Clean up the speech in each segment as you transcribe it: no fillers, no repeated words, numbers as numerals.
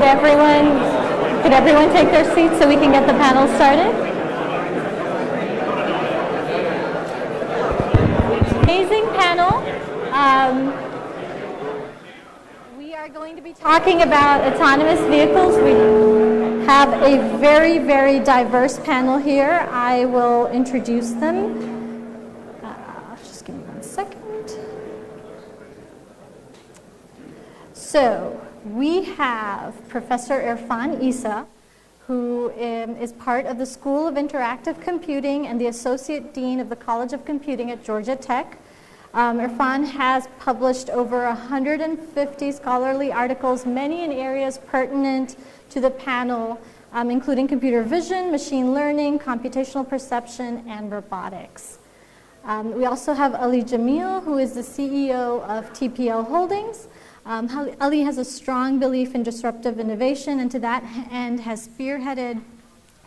Could everyone take their seats so we can get the panel started? Amazing panel. We are going to be talking about autonomous vehicles. We have a very, very diverse panel here. I will introduce them. Just give me 1 second. So we have Professor Irfan Essa, who is part of the School of Interactive Computing and the Associate Dean of the College of Computing at Georgia Tech. Irfan has published over 150 scholarly articles, many in areas pertinent to the panel, including computer vision, machine learning, computational perception, and robotics. We also have Jameel, who is the CEO of TPL Holdings. Ali has a strong belief in disruptive innovation, and to that end has spearheaded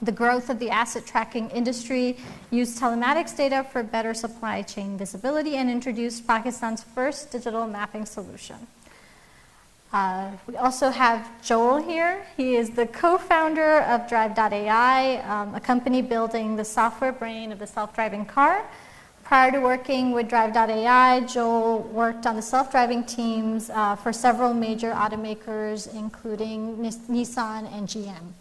the growth of the asset tracking industry, used telematics data for better supply chain visibility, and introduced Pakistan's first digital mapping solution. We also have Joel here. He is the co-founder of Drive.ai, a company building the software brain of the self-driving car. Prior to working with Drive.ai, Joel worked on the self-driving teams for several major automakers, including Nissan and GM.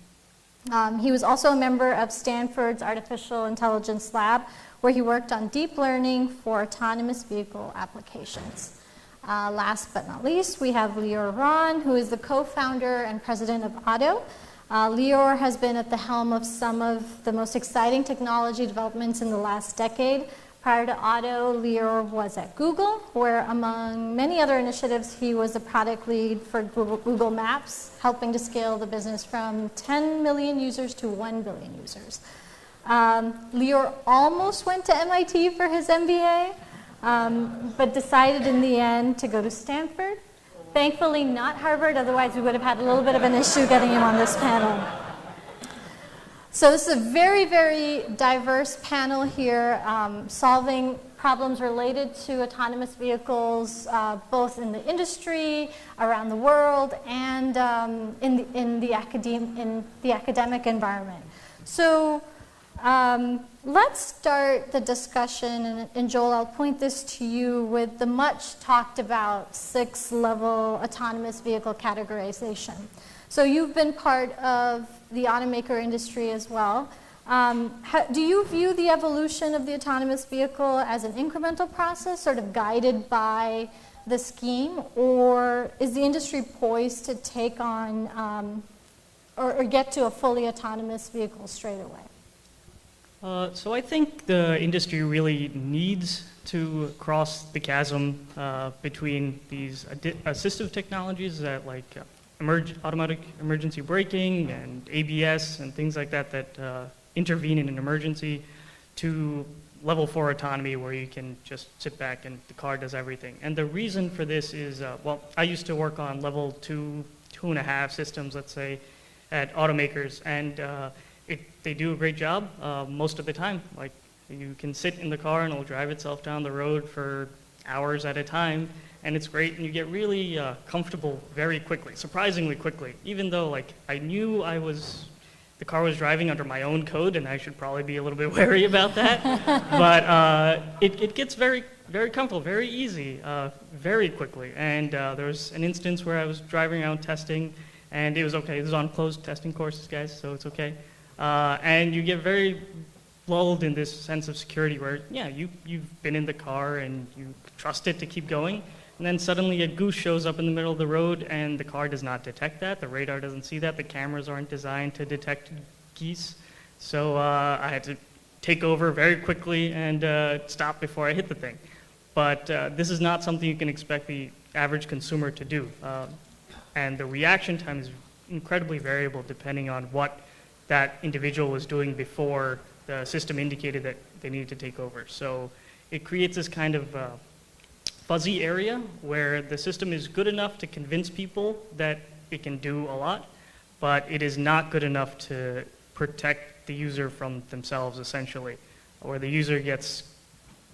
He was also a member of Stanford's Artificial Intelligence Lab, where he worked on deep learning for autonomous vehicle applications. Last but not least, we have Lior Ron, who is the co-founder and president of Otto. Lior has been at the helm of some of the most exciting technology developments in the last decade. Prior to Otto, Lior was at Google, where among many other initiatives, he was the product lead for Google Maps, helping to scale the business from 10 million users to 1 billion users. Lior almost went to MIT for his MBA, but decided in the end to go to Stanford. Thankfully not Harvard, otherwise we would have had a little bit of an issue getting him on this panel. So this is a very, very diverse panel here, solving problems related to autonomous vehicles, both in the industry, around the world, and in the academic environment. So let's start the discussion, and Joel, I'll point this to you with the much talked about 6-level autonomous vehicle categorization. So you've been part of the automaker industry as well. Do you view the evolution of the autonomous vehicle as an incremental process, sort of guided by the scheme, or is the industry poised to take on or get to a fully autonomous vehicle straight away? So I think the industry really needs to cross the chasm between these assistive technologies that automatic emergency braking and ABS and things like that intervene in an emergency, to level 4 autonomy, where you can just sit back and the car does everything. And the reason for this is, I used to work on level 2, 2.5 systems, let's say, at automakers, and they do a great job most of the time. Like, you can sit in the car and it'll drive itself down the road for hours at a time, and it's great, and you get really comfortable very quickly, surprisingly quickly, even though I knew the car was driving under my own code, and I should probably be a little bit wary about that. But it gets very, very comfortable, very easy, very quickly. And there was an instance where I was driving around testing, and it was okay. This is on closed testing courses, guys, so it's okay. And you get very lulled in this sense of security where, you've been in the car and you trust it to keep going. And then suddenly a goose shows up in the middle of the road, and the car does not detect that. The radar doesn't see that. The cameras aren't designed to detect geese. So I had to take over very quickly and stop before I hit the thing. But this is not something you can expect the average consumer to do. And the reaction time is incredibly variable depending on what that individual was doing before the system indicated that they needed to take over. So it creates this kind of fuzzy area where the system is good enough to convince people that it can do a lot, but it is not good enough to protect the user from themselves, essentially, where the user gets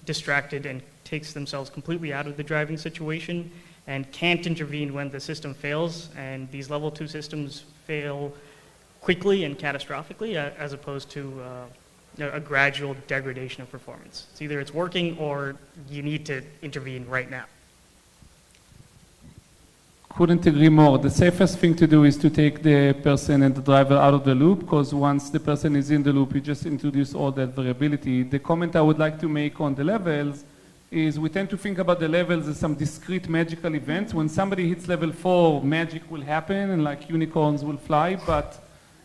distracted and takes themselves completely out of the driving situation and can't intervene when the system fails. And these level 2 systems fail quickly and catastrophically, as opposed to a gradual degradation of performance. It's either it's working or you need to intervene right now. Couldn't agree more. The safest thing to do is to take the person and the driver out of the loop, because once the person is in the loop, you just introduce all that variability. The comment I would like to make on the levels is we tend to think about the levels as some discrete magical events. When somebody hits level 4, magic will happen and like unicorns will fly, but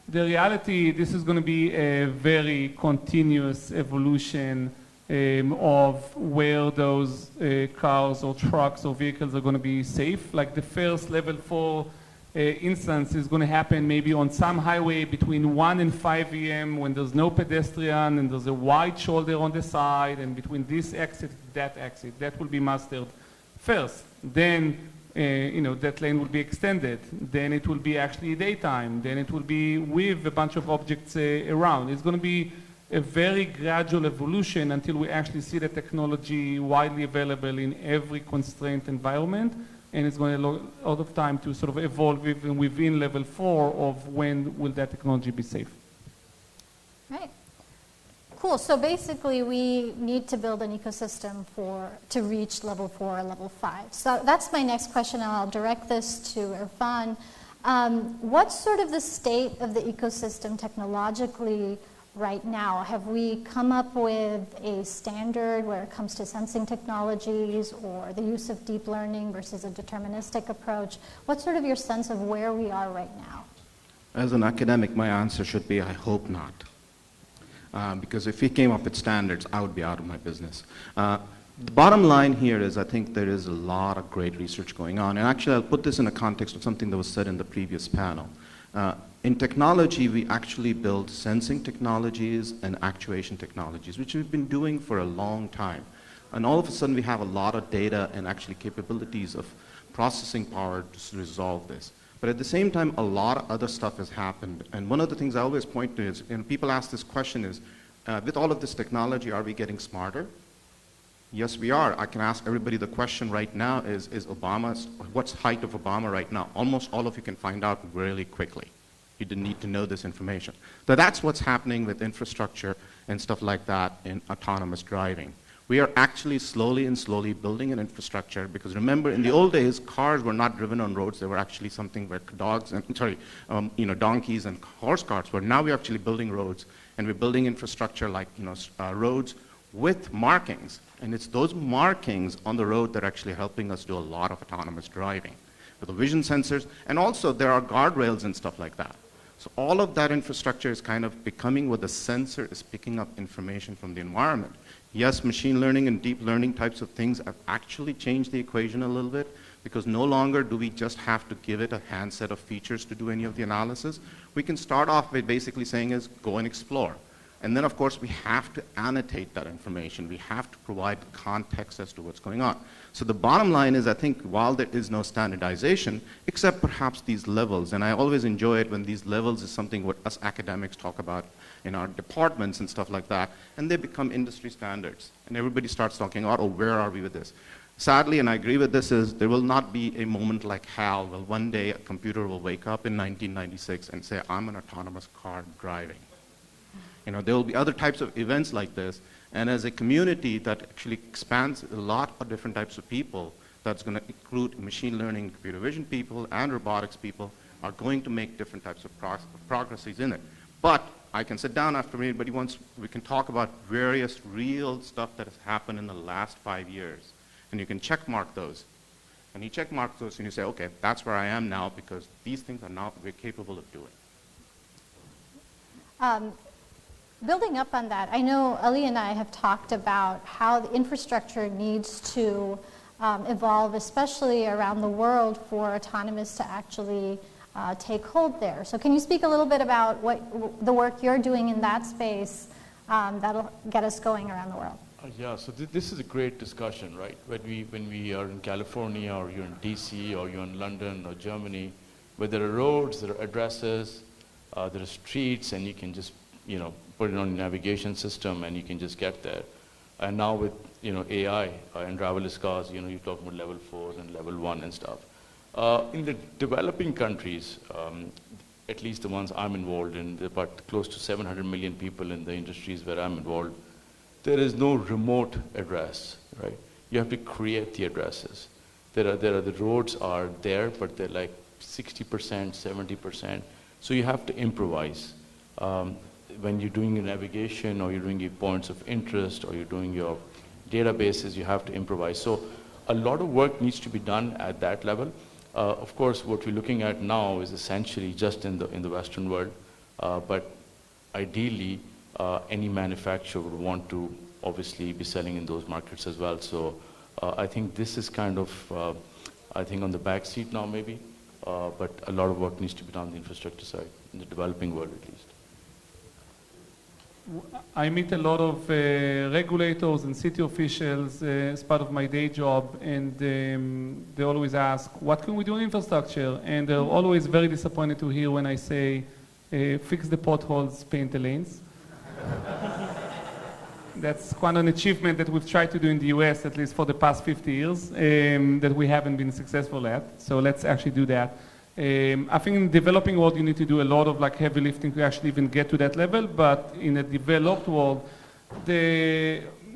the reality, this is going to be a very continuous evolution of where those cars or trucks or vehicles are going to be safe. Like the first level 4 instance is going to happen maybe on some highway between 1 and 5 a.m. when there's no pedestrian and there's a wide shoulder on the side, and between this exit, that exit. That will be mastered first. Then that lane will be extended. Then it will be actually daytime. Then it will be with a bunch of objects around. It's going to be a very gradual evolution until we actually see the technology widely available in every constrained environment, and it's going to take a lot of time to sort of evolve even within level 4 of when will that technology be safe. Right. Cool. So basically, we need to build an ecosystem to reach level 4 or level 5. So that's my next question, and I'll direct this to Irfan. What's sort of the state of the ecosystem technologically right now? Have we come up with a standard where it comes to sensing technologies or the use of deep learning versus a deterministic approach? What's sort of your sense of where we are right now? As an academic, my answer should be, I hope not. Because if we came up with standards, I would be out of my business. The bottom line here is I think there is a lot of great research going on. And actually, I'll put this in the context of something that was said in the previous panel. In technology, we actually build sensing technologies and actuation technologies, which we've been doing for a long time. And all of a sudden, we have a lot of data and actually capabilities of processing power to resolve this. But at the same time, a lot of other stuff has happened. And one of the things I always point to is, and people ask this question is, with all of this technology, are we getting smarter? Yes, we are. I can ask everybody the question right now is what's height of Obama right now? Almost all of you can find out really quickly. You didn't need to know this information. So that's what's happening with infrastructure and stuff like that in autonomous driving. We are actually slowly building an infrastructure, because remember, in the old days, cars were not driven on roads. They were actually something where donkeys and horse carts were. Now we're actually building roads, and we're building infrastructure like roads with markings. And it's those markings on the road that are actually helping us do a lot of autonomous driving with the vision sensors. And also, there are guardrails and stuff like that. So all of that infrastructure is kind of becoming what the sensor is picking up information from the environment. Yes, machine learning and deep learning types of things have actually changed the equation a little bit, because no longer do we just have to give it a handset of features to do any of the analysis. We can start off by basically saying is go and explore. And then, of course, we have to annotate that information. We have to provide context as to what's going on. So the bottom line is, I think, while there is no standardization, except perhaps these levels, and I always enjoy it when these levels is something what us academics talk about in our departments and stuff like that, and they become industry standards. And everybody starts talking, oh, where are we with this? Sadly, and I agree with this, is there will not be a moment like HAL. Well, one day a computer will wake up in 1996 and say, I'm an autonomous car driving. There will be other types of events like this, and as a community that actually expands a lot of different types of people, that's going to include machine learning, computer vision people, and robotics people, are going to make different types of progresses in it. But I can sit down after anybody wants, we can talk about various real stuff that has happened in the last 5 years, and you can check mark those. And you check mark those and you say, okay, that's where I am now, because these things are now we're capable of doing. Building up on that, I know Ali and I have talked about how the infrastructure needs to evolve, especially around the world, for autonomous to actually take hold there. So can you speak a little bit about what the work you're doing in that space that'll get us going around the world? Yeah, so this is a great discussion, right? When we are in California, or you're in DC, or you're in London or Germany, where there are roads, there are addresses, there are streets, and you can just put it on a navigation system and you can just get there. And now with AI and driverless cars, you're talking about level 4 and level 1 and stuff. In the developing countries, at least the ones I'm involved in, there are about close to 700 million people in the industries where I'm involved. There is no remote address, right? You have to create the addresses. The roads are there, but they're like 60%, 70%. So you have to improvise. When you're doing your navigation, or you're doing your points of interest, or you're doing your databases, you have to improvise. So a lot of work needs to be done at that level. Of course, what we're looking at now is essentially just in the Western world, but ideally, any manufacturer would want to obviously be selling in those markets as well. So I think this is kind of, I think on the back seat now maybe, but a lot of work needs to be done on the infrastructure side, in the developing world at least. I meet a lot of regulators and city officials as part of my day job, and they always ask, what can we do in infrastructure? And they're always very disappointed to hear when I say, fix the potholes, paint the lanes. That's quite an achievement that we've tried to do in the US, at least for the past 50 years, that we haven't been successful at. So let's actually do that. I think in the developing world, you need to do a lot of like heavy lifting to actually even get to that level. But in a developed world,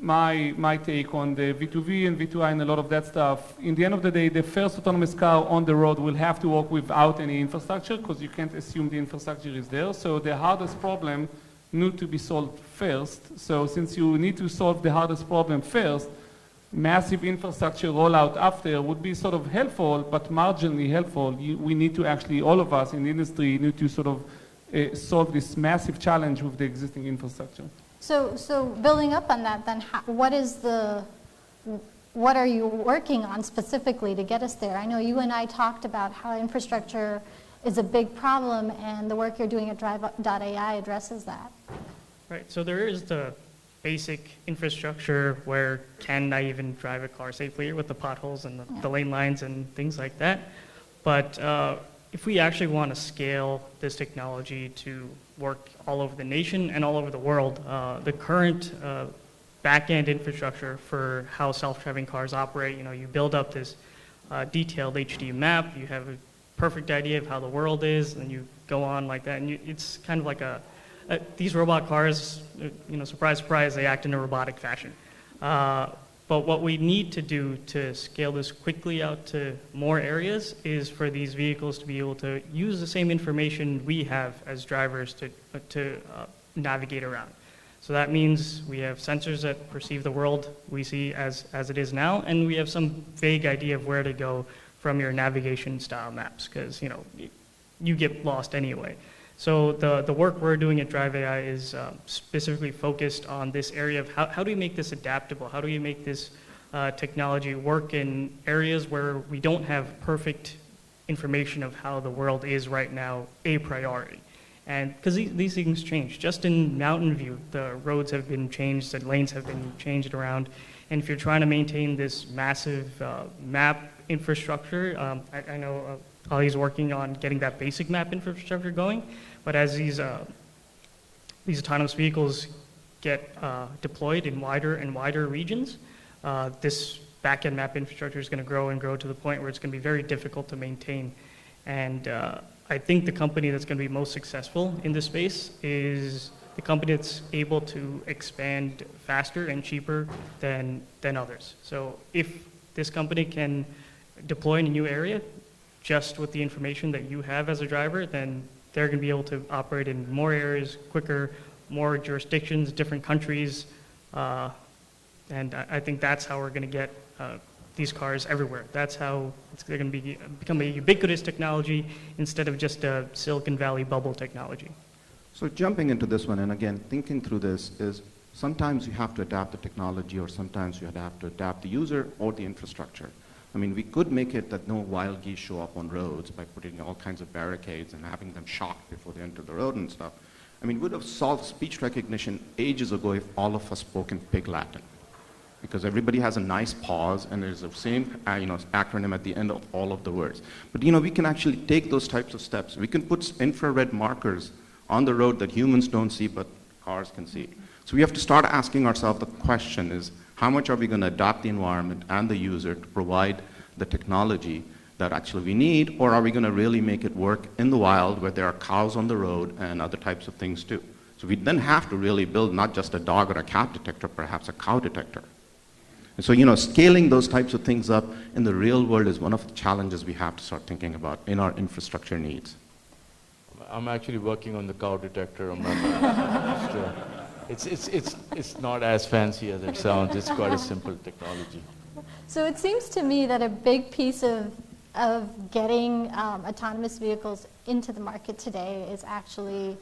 my take on the V2V and V2I and a lot of that stuff, in the end of the day, the first autonomous car on the road will have to work without any infrastructure, because you can't assume the infrastructure is there. So the hardest problem need to be solved first. So since you need to solve the hardest problem first, massive infrastructure rollout after would be sort of helpful, but marginally helpful. We need to actually, all of us in the industry, need to sort of solve this massive challenge with the existing infrastructure. So building up on that, then what are you working on specifically to get us there? I know you and I talked about how infrastructure is a big problem, and the work you're doing at Drive.ai addresses that. Right, so there is the basic infrastructure where can I even drive a car safely with the potholes and the lane lines and things like that. But if we actually want to scale this technology to work all over the nation and all over the world, the current back-end infrastructure for how self-driving cars operate, you build up this detailed HD map, you have a perfect idea of how the world is, and you go on like that, and it's kind of like these robot cars, surprise, surprise, they act in a robotic fashion. But what we need to do to scale this quickly out to more areas is for these vehicles to be able to use the same information we have as drivers to navigate around. So that means we have sensors that perceive the world we see as it is now, and we have some vague idea of where to go from your navigation style maps, because you get lost anyway. So the work we're doing at Drive.ai is specifically focused on this area of how do we make this adaptable? How do we make this technology work in areas where we don't have perfect information of how the world is right now a priority? And because these things change. Just in Mountain View, the roads have been changed, the lanes have been changed around. And if you're trying to maintain this massive map infrastructure, I know Ali's working on getting that basic map infrastructure going, but as these autonomous vehicles get deployed in wider and wider regions, this back-end map infrastructure is going to grow and grow to the point where it's going to be very difficult to maintain. And I think the company that's going to be most successful in this space is the company that's able to expand faster and cheaper than others. So if this company can deploy in a new area just with the information that you have as a driver, then they're going to be able to operate in more areas quicker, more jurisdictions, different countries, and I think that's how we're going to get these cars everywhere. That's how they're going to become a ubiquitous technology instead of just a Silicon Valley bubble technology. So jumping into this one, and again, thinking through this is sometimes you have to adapt the technology, or sometimes you have to adapt the user or the infrastructure. I mean, we could make it that no wild geese show up on roads by putting all kinds of barricades and having them shocked before they enter the road and stuff. I mean, we would have solved speech recognition ages ago if all of us spoke in Pig Latin, because everybody has a nice pause and there's the same acronym at the end of all of the words. But we can actually take those types of steps. We can put infrared markers on the road that humans don't see but cars can see. So we have to start asking ourselves the question is, how much are we going to adapt the environment and the user to provide the technology that actually we need, or are we going to really make it work in the wild where there are cows on the road and other types of things too? So we then have to really build not just a dog or a cat detector, perhaps a cow detector. And so, scaling those types of things up in the real world is one of the challenges we have to start thinking about in our infrastructure needs. I'm actually working on the cow detector on my it's not as fancy as it sounds. It's quite a simple technology. So it seems to me that a big piece of getting autonomous vehicles into the market today is actually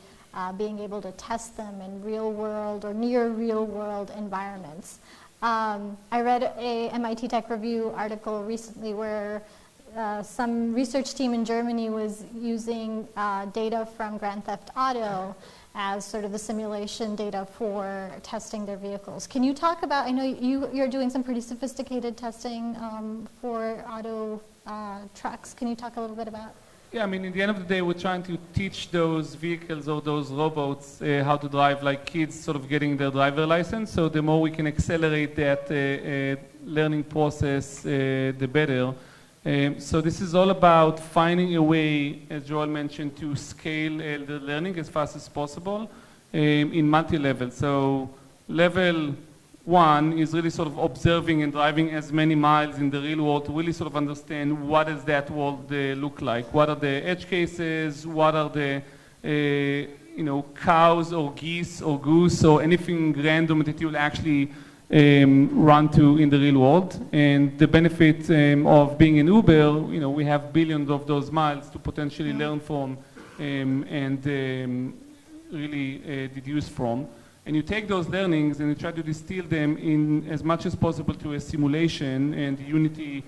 being able to test them in real world or near real world environments. I read a MIT Tech Review article recently where some research team in Germany was using data from Grand Theft Auto as sort of the simulation data for testing their vehicles. Can you talk about, I know you're doing some pretty sophisticated testing for auto trucks. Can you talk a little bit about? Yeah, I mean, in the end of the day, we're trying to teach those vehicles or those robots how to drive like kids sort of getting their driver license. So the more we can accelerate that learning process, the better. So this is all about finding a way, as Joel mentioned, to scale the learning as fast as possible in multi-level. So level 1 is really sort of observing and driving as many miles in the real world to really sort of understand what does that world look like. What are the edge cases? What are the cows or geese or goose or anything random that you'll actually run to in the real world. And the benefit of being in Uber, we have billions of those miles to potentially learn from and really deduce from. And you take those learnings and you try to distill them in as much as possible to a simulation. And Unity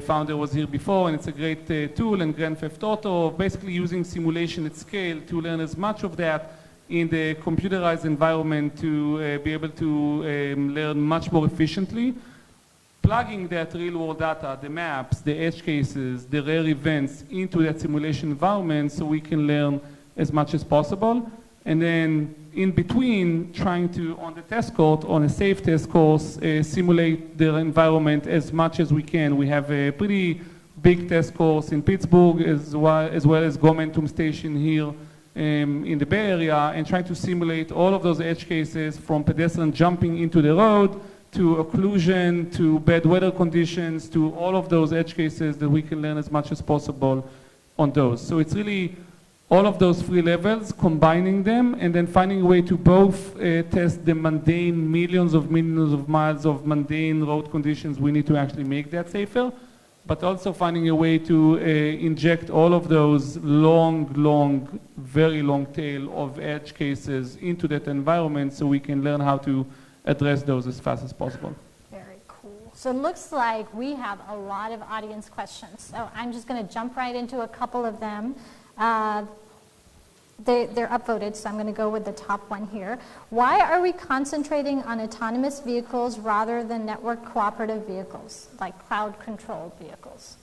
founder was here before, and it's a great tool. And Grand Theft Auto, basically using simulation at scale to learn as much of that in the computerized environment to be able to learn much more efficiently. Plugging that real-world data, the maps, the edge cases, the rare events into that simulation environment so we can learn as much as possible. And then in between, trying to, on the test court, on a safe test course, simulate the environment as much as we can. We have a pretty big test course in Pittsburgh as well as Momentum Station here in the Bay Area, and trying to simulate all of those edge cases from pedestrian jumping into the road to occlusion to bad weather conditions to all of those edge cases that we can learn as much as possible on those. So it's really all of those 3 levels, combining them, and then finding a way to both test the mundane millions of miles of mundane road conditions we need to actually make that safer, but also finding a way to inject all of those very long tail of edge cases into that environment so we can learn how to address those as fast as possible. Very cool. So it looks like we have a lot of audience questions. So I'm just going to jump right into a couple of them. They're upvoted, so I'm going to go with the top one here. Why are we concentrating on autonomous vehicles rather than network cooperative vehicles, like cloud-controlled vehicles?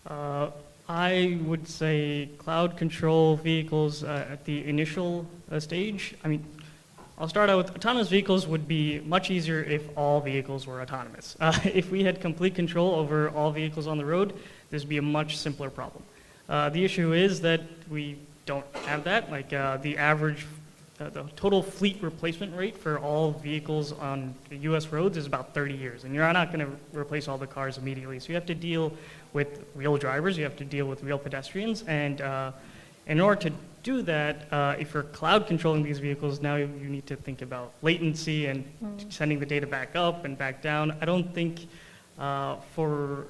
I would say cloud control vehicles at the initial stage. I mean, I'll start out with autonomous vehicles would be much easier if all vehicles were autonomous. If we had complete control over all vehicles on the road, this would be a much simpler problem. The issue is that we don't have that. Like the average, the total fleet replacement rate for all vehicles on US roads is about 30 years. And you're not going to replace all the cars immediately. So you have to deal with real drivers, you have to deal with real pedestrians. And in order to do that, if you're cloud controlling these vehicles, now you need to think about latency and sending the data back up and back down. I don't think for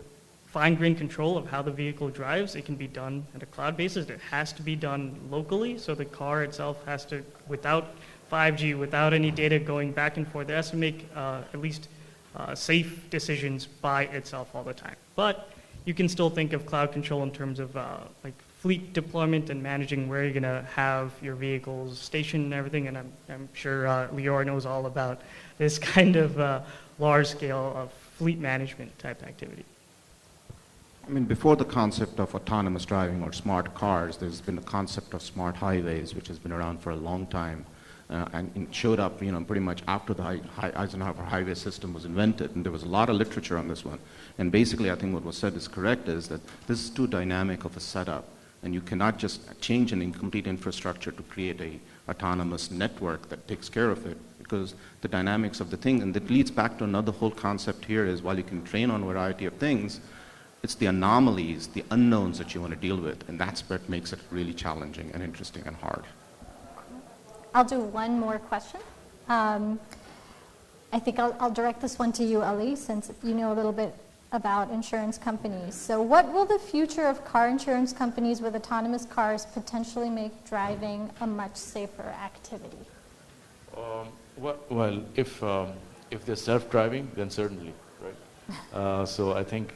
fine-grained control of how the vehicle drives, it can be done at a cloud basis. It has to be done locally, so the car itself has to, without 5G, without any data going back and forth, it has to make at least safe decisions by itself all the time. But you can still think of cloud control in terms of like fleet deployment and managing where you're going to have your vehicles stationed and everything, and I'm sure Lior knows all about this kind of large-scale fleet management type activity. I mean, before the concept of autonomous driving or smart cars, there's been a concept of smart highways, which has been around for a long time. and it showed up, pretty much after the Eisenhower highway system was invented, and there was a lot of literature on this one. And basically, I think what was said is correct, is that this is too dynamic of a setup, and you cannot just change an incomplete infrastructure to create a autonomous network that takes care of it, because the dynamics of the thing, and that leads back to another whole concept here, is while you can train on a variety of things, it's the anomalies, the unknowns that you want to deal with, and that's what makes it really challenging and interesting and hard. I'll do one more question. I think I'll direct this one to you, Ali, since you know a little bit about insurance companies. So what will the future of car insurance companies with autonomous cars potentially make driving a much safer activity? Well, if they're self-driving, then certainly, right? So I think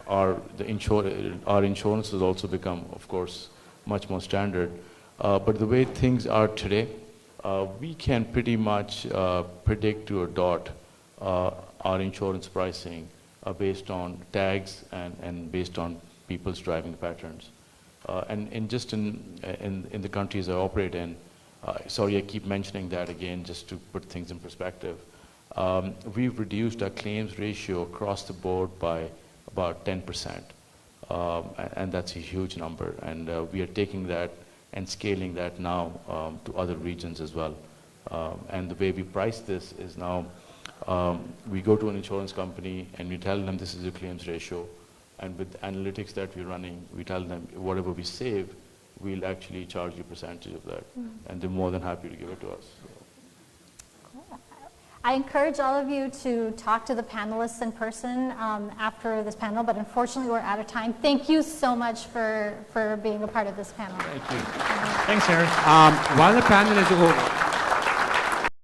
our insurance has also become, of course, much more standard. But the way things are today, we can pretty much predict to a dot our insurance pricing based on tags and based on people's driving patterns. And just in the countries I operate in, sorry, I keep mentioning that again just to put things in perspective. We've reduced our claims ratio across the board by about 10%. And that's a huge number. And we are taking that and scaling that now to other regions as well. And the way we price this is now, we go to an insurance company and we tell them this is your claims ratio, and with analytics that we're running, we tell them whatever we save, we'll actually charge you a percentage of that, and they're more than happy to give it to us. Cool. I encourage all of you to talk to the panelists in person after this panel, but unfortunately we're out of time. Thank you so much for being a part of this panel. Thank you. Thanks, Eric. While the panel is over,